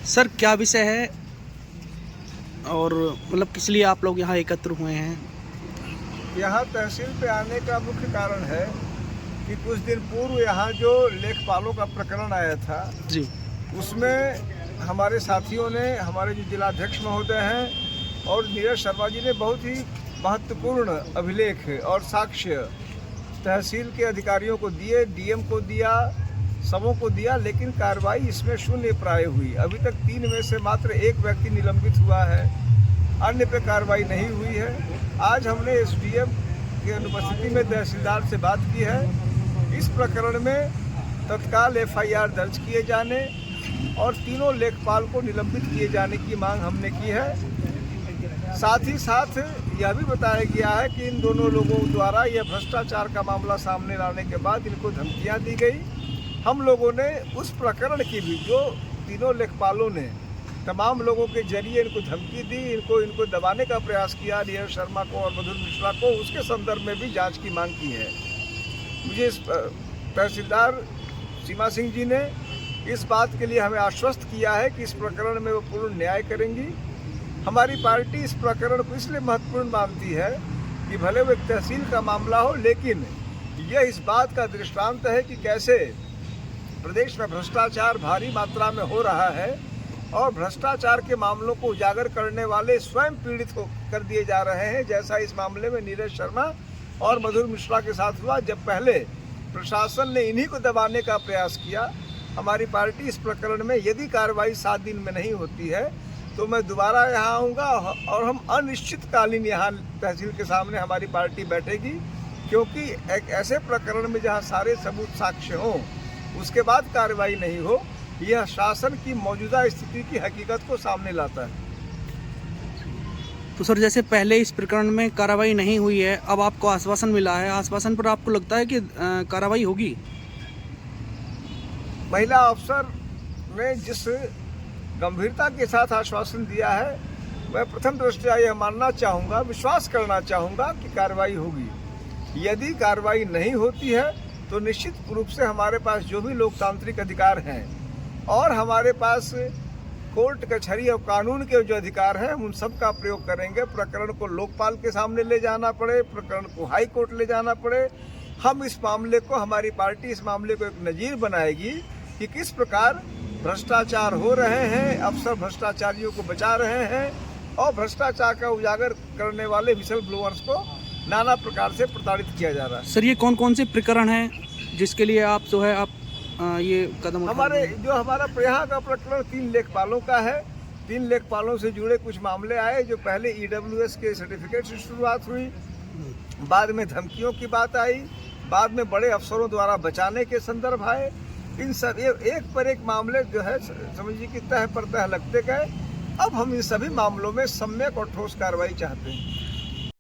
Sir क्या विषय है और मतलब किस लिए आप लोग यहाँ एकत्र हुए हैं? यहाँ तहसील पे आने का मुख्य कारण है कि कुछ दिन पूर्व यहाँ जो लेखपालों का प्रकरण आया था जी। उसमें हमारे साथियों ने, हमारे जो जिलाध्यक्ष महोदय हैं और नीरज शर्मा जी ने बहुत ही महत्वपूर्ण अभिलेख और साक्ष्य तहसील के अधिकारियों को दिए, डीएम को दिया, सबों को दिया, लेकिन कार्रवाई इसमें शून्य प्राय हुई। अभी तक 3 में से मात्र 1 व्यक्ति निलंबित हुआ है, अन्य पे कार्रवाई नहीं हुई है। आज हमने एसडीएम की अनुपस्थिति में तहसीलदार से बात की है। इस प्रकरण में तत्काल एफआईआर दर्ज किए जाने और तीनों लेखपाल को निलंबित किए जाने की मांग हमने की है। साथ ही साथ यह भी बताया गया है कि इन दोनों लोगों द्वारा यह भ्रष्टाचार का मामला सामने लाने के बाद इनको धमकियां दी गई। हम लोगों ने उस प्रकरण की भी, जो तीनों लेखपालों ने तमाम लोगों के जरिए इनको धमकी दी, इनको दबाने का प्रयास किया, नीरज शर्मा को और मधुर मिश्रा को, उसके संदर्भ में भी जांच की मांग की है। मुझे तहसीलदार सीमा सिंह जी ने इस बात के लिए हमें आश्वस्त किया है कि इस प्रकरण में वो पूर्ण न्याय करेंगी। हमारी पार्टी इस प्रकरण को इसलिए महत्वपूर्ण मानती है कि भले वो एक तहसील का मामला हो, लेकिन यह इस बात का दृष्टांत है कि कैसे प्रदेश में भ्रष्टाचार भारी मात्रा में हो रहा है और भ्रष्टाचार के मामलों को उजागर करने वाले स्वयं पीड़ित कर दिए जा रहे हैं। जैसा इस मामले में नीरज शर्मा और मधुर मिश्रा के साथ हुआ, जब पहले प्रशासन ने इन्हीं को दबाने का प्रयास किया। हमारी पार्टी इस प्रकरण में यदि कार्रवाई 7 दिन में नहीं होती है तो मैं दोबारा यहाँ आऊँगा और हम अनिश्चितकालीन यहाँ तहसील के सामने हमारी पार्टी बैठेगी, क्योंकि एक ऐसे प्रकरण में जहाँ सारे सबूत साक्ष्य हों, उसके बाद कार्रवाई नहीं हो, यह शासन की मौजूदा स्थिति की हकीकत को सामने लाता है। तो सर जैसे पहले इस प्रकरण में कार्रवाई नहीं हुई है, अब आपको आश्वासन मिला है, आश्वासन पर आपको लगता है कि कार्रवाई होगी? महिला अफसर ने जिस गंभीरता के साथ आश्वासन दिया है, मैं प्रथम दृष्टया यह मानना चाहूँगा, विश्वास करना चाहूँगा कि कार्रवाई होगी। यदि कार्रवाई नहीं होती है तो निश्चित रूप से हमारे पास जो भी लोकतांत्रिक अधिकार हैं और हमारे पास कोर्ट कचहरी और कानून के जो अधिकार हैं, उन सब का प्रयोग करेंगे। प्रकरण को लोकपाल के सामने ले जाना पड़े, प्रकरण को हाई कोर्ट ले जाना पड़े, हम इस मामले को, हमारी पार्टी इस मामले को एक नज़ीर बनाएगी कि किस प्रकार भ्रष्टाचार हो रहे हैं, अफसर भ्रष्टाचारियों को बचा रहे हैं और भ्रष्टाचार का उजागर करने वाले विसल ब्लोअर्स को नाना प्रकार से प्रताड़ित किया जा रहा है। सर ये कौन कौन से प्रकरण हैं जिसके लिए आप जो है आप ये कदम हमारा यहाँ का प्रकरण 3 लेखपालों का है। 3 लेखपालों से जुड़े कुछ मामले आए, जो पहले ईडब्ल्यूएस के सर्टिफिकेट से शुरुआत हुई, बाद में धमकियों की बात आई, बाद में बड़े अफसरों द्वारा बचाने के संदर्भ आए। इन सब एक पर एक मामले जो है समझिए कि तह पर तह लगते गए। अब हम इन सभी मामलों में सम्यक और ठोस कार्रवाई चाहते हैं।